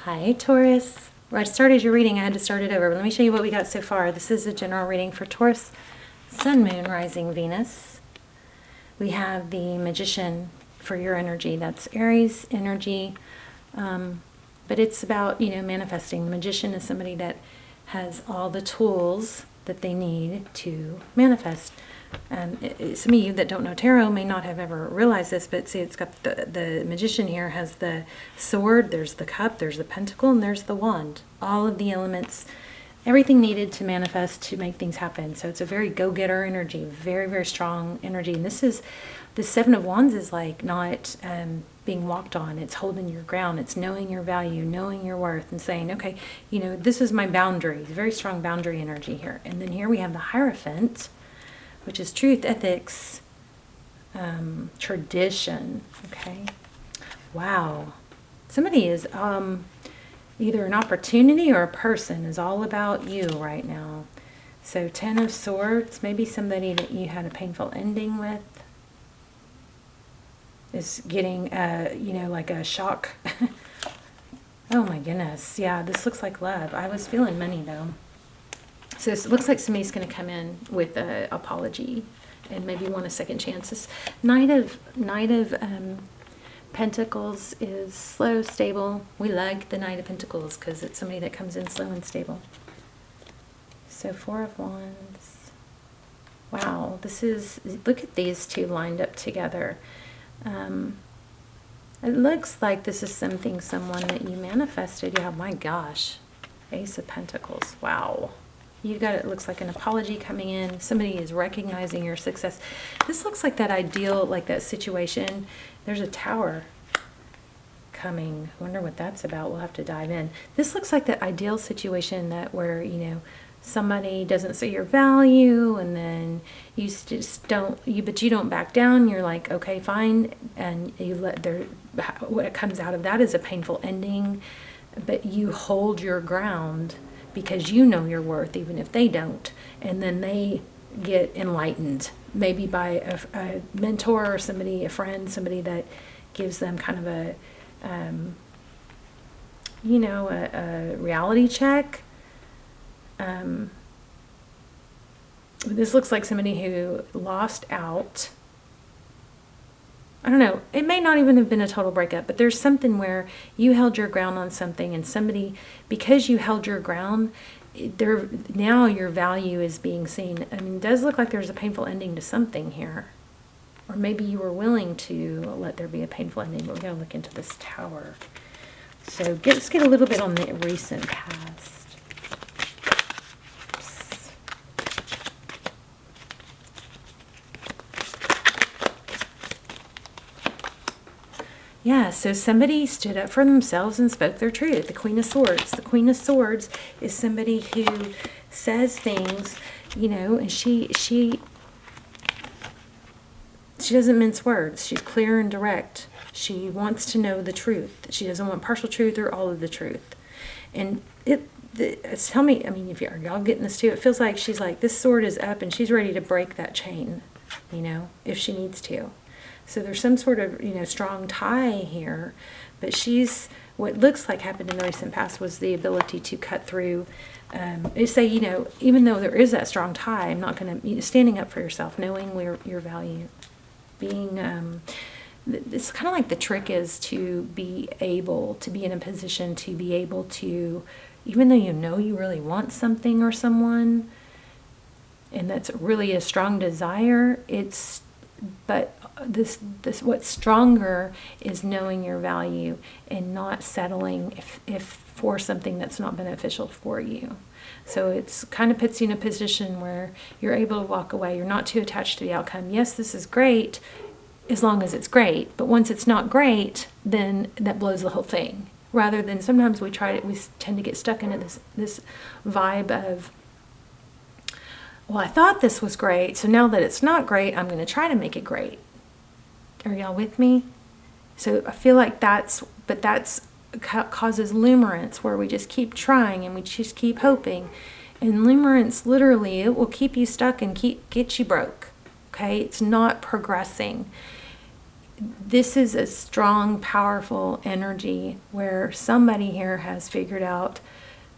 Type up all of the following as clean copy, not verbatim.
Hi, Taurus. Well, I started your reading. I had to start it over. But let me show you what we got so far. This is a general reading for Taurus, Sun, Moon, Rising, Venus. We have the Magician for your energy. That's Aries energy. But it's about, manifesting. The Magician is somebody that has all the tools that they need to manifest. Some of you that don't know tarot may not have ever realized this, but see, it's got the Magician here has the sword, there's the cup, there's the pentacle, and there's the wand. All of the elements, everything needed to manifest, to make things happen. So it's a very go-getter energy, very, very strong energy. And the Seven of Wands is like not being walked on. It's holding your ground. It's knowing your value, knowing your worth, and saying, okay, this is my boundary. Very strong boundary energy here. And then here we have the Hierophant, which is truth, ethics, tradition. Okay. Wow. Somebody is either an opportunity or a person is all about you right now. So 10 of Swords, maybe somebody that you had a painful ending with is getting, like a shock. Oh my goodness. Yeah, this looks like love. I was feeling money though. So it looks like somebody's going to come in with an apology and maybe want a second chance. This Knight of Pentacles is slow, stable. We like the Knight of Pentacles because it's somebody that comes in slow and stable. So Four of Wands. Wow, look at these two lined up together. It looks like this is someone that you manifested. Yeah, my gosh. Ace of Pentacles. Wow. You've got, it looks like an apology coming in. Somebody is recognizing your success. This looks like that ideal, like that situation. There's a tower coming. I wonder what that's about. We'll have to dive in. This looks like that ideal situation that where, somebody doesn't see your value and then you just but you don't back down. You're like, okay, fine. And you what comes out of that is a painful ending, but you hold your ground because you know your worth, even if they don't. And then they get enlightened, maybe by a mentor or somebody, a friend, somebody that gives them kind of a reality check. This looks like somebody who lost out. I don't know, it may not even have been a total breakup, but there's something where you held your ground on something and somebody, because you held your ground, now your value is being seen. I mean, it does look like there's a painful ending to something here. Or maybe you were willing to let there be a painful ending, but we're going to look into this tower. So let's get a little bit on the recent past. Yeah, so somebody stood up for themselves and spoke their truth. The Queen of Swords. The Queen of Swords is somebody who says things, and she doesn't mince words. She's clear and direct. She wants to know the truth. She doesn't want partial truth or all of the truth. And tell me, I mean, are y'all getting this too? It feels like she's like, this sword is up and she's ready to break that chain, if she needs to. So there's some sort of, strong tie here, but what looks like happened in the recent past was the ability to cut through, even though there is that strong tie, I'm not going to, standing up for yourself, knowing your value, being, it's kind of like the trick is to be able to be in a position to be able to, even though you really want something or someone, and that's really a strong desire, but this what's stronger is knowing your value and not settling if for something that's not beneficial for you. So it's kind of puts you in a position where you're able to walk away. You're not too attached to the outcome. Yes, this is great as long as it's great, but once it's not great, then that blows the whole thing. Rather than sometimes we tend to get stuck into this vibe of, well, I thought this was great, so now that it's not great, I'm going to try to make it great. Are y'all with me? So I feel like that's causes limerence, where we just keep trying and we just keep hoping. And limerence, literally, it will keep you stuck and get you broke. Okay? It's not progressing. this is a strong, powerful energy where somebody here has figured out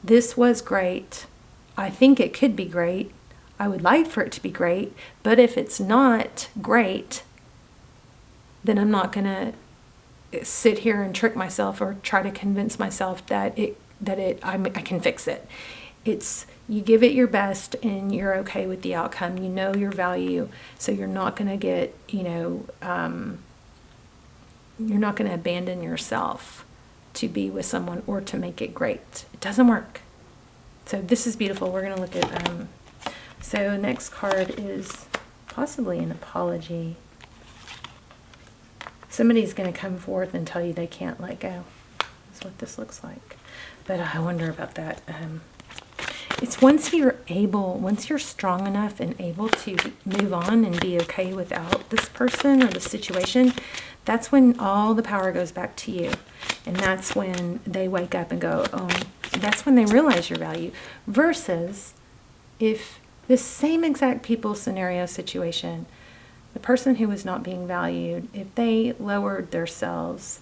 this was great. I think it could be great. I would like for it to be great. But if it's not great, then I'm not going to sit here and trick myself or try to convince myself that I can fix it. It's, you give it your best and you're okay with the outcome. You know your value, so you're not going to get, you're not going to abandon yourself to be with someone or to make it great. It doesn't work. So this is beautiful. We're going to look at, so next card is possibly an apology. Somebody's going to come forth and tell you they can't let go. That's what this looks like. But I wonder about that. It's once you're strong enough and able to move on and be okay without this person or the situation, that's when all the power goes back to you. And that's when they wake up and go, oh, that's when they realize your value. Versus if this same exact people scenario situation, the person who was not being valued, if they lowered themselves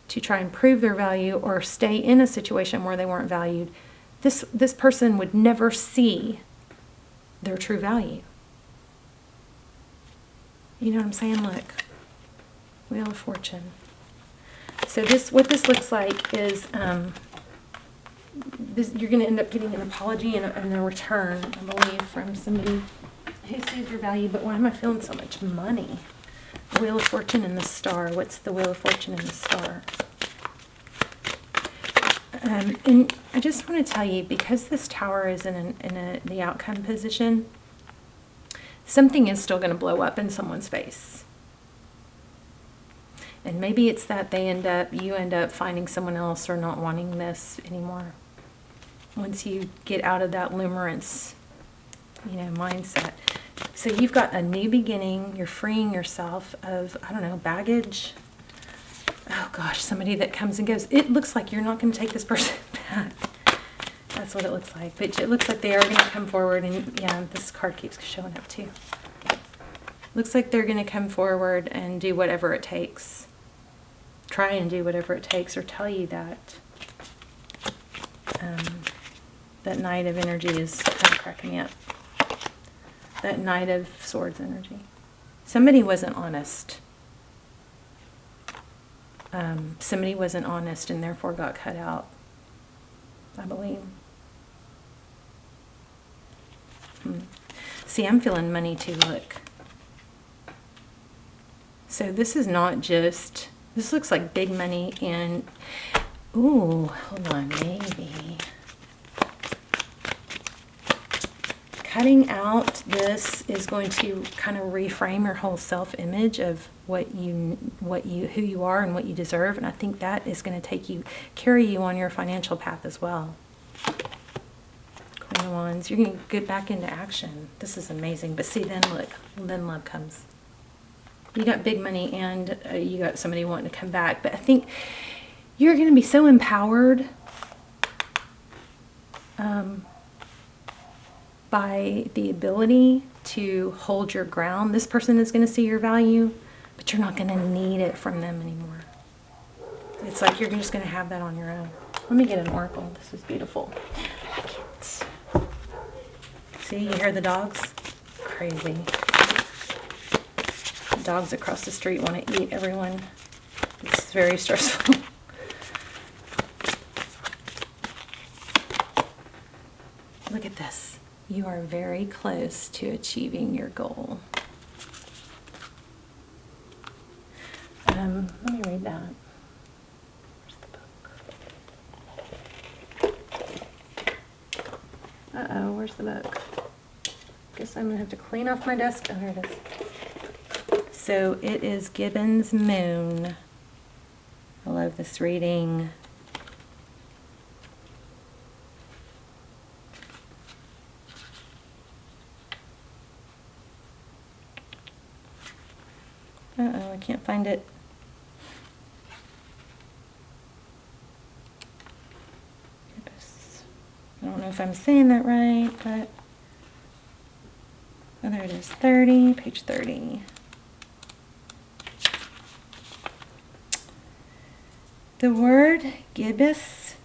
to try and prove their value or stay in a situation where they weren't valued, this person would never see their true value. You know what I'm saying? Look, Wheel of Fortune. So what this looks like is you're going to end up getting an apology and a return, I believe, from somebody who sees your value. But why am I feeling so much money? The Wheel of Fortune and the Star. What's the Wheel of Fortune and the Star? And I just want to tell you, because this Tower is in the outcome position, something is still going to blow up in someone's face. And maybe it's that you end up finding someone else or not wanting this anymore. Once you get out of that limerence, mindset. So you've got a new beginning. You're freeing yourself of, I don't know, baggage. Oh gosh, somebody that comes and goes. It looks like you're not going to take this person back. That's what it looks like. But it looks like they are going to come forward. And yeah, this card keeps showing up too. Looks like they're going to come forward and do whatever it takes. Try and do whatever it takes, or tell you that. That Knight of Energy is kind of cracking me up. That Knight of Swords energy. Somebody wasn't honest. Somebody wasn't honest and therefore got cut out, I believe. See, I'm feeling money too, look. So this is not just, this looks like big money and, ooh, hold on, maybe. Cutting out this is going to kind of reframe your whole self-image of who you are and what you deserve, and I think that is going to carry you on your financial path as well. Queen of Wands, you're going to get back into action. This is amazing. But see, then look, then love comes. You got big money and you got somebody wanting to come back, but I think you're going to be so empowered by the ability to hold your ground. This person is going to see your value, but you're not going to need it from them anymore. It's like you're just going to have that on your own. Let me get an oracle. This is beautiful. I like it. See, you hear the dogs? Crazy. The dogs across the street want to eat everyone. It's very stressful. Look at this. You are very close to achieving your goal. Let me read that. Where's the book? Uh-oh, where's the book? Guess I'm going to have to clean off my desk. Oh, here it is. So it is Gibbon's Moon. I love this reading. Uh-oh, I can't find it. I don't know if I'm saying that right, but... Oh, there it is. 30, page 30. The word gibbous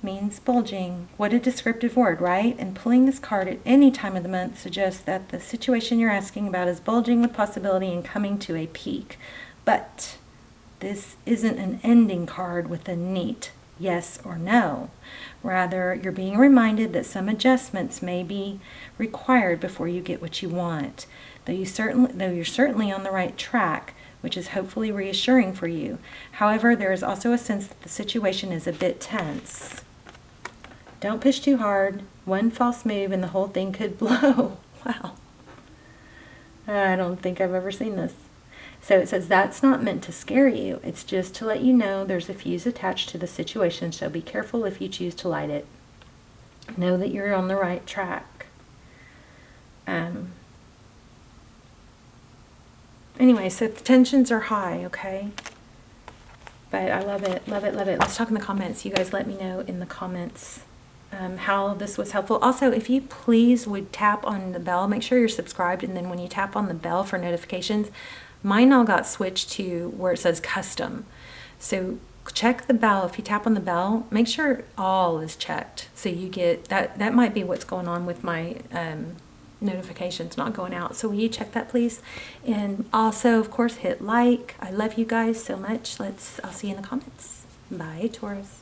means bulging. What a descriptive word, right? And pulling this card at any time of the month suggests that the situation you're asking about is bulging with possibility and coming to a peak. But this isn't an ending card with a neat yes or no. Rather, you're being reminded that some adjustments may be required before you get what you want. Though you're certainly on the right track, which is hopefully reassuring for you. However, there is also a sense that the situation is a bit tense. Don't push too hard. One false move and the whole thing could blow. Wow. I don't think I've ever seen this. So it says that's not meant to scare you. It's just to let you know there's a fuse attached to the situation, so be careful if you choose to light it. Know that you're on the right track. Anyway, so the tensions are high, okay? But I love it, love it, love it. Let's talk in the comments. You guys let me know in the comments how this was helpful. Also, if you please would tap on the bell, make sure you're subscribed, and then when you tap on the bell for notifications, mine all got switched to where it says custom. So check the bell. If you tap on the bell, make sure all is checked. So you get that. That might be what's going on with my notifications not going out. So will you check that, please? And also, of course, hit like. I love you guys so much. I'll see you in the comments. Bye, Taurus.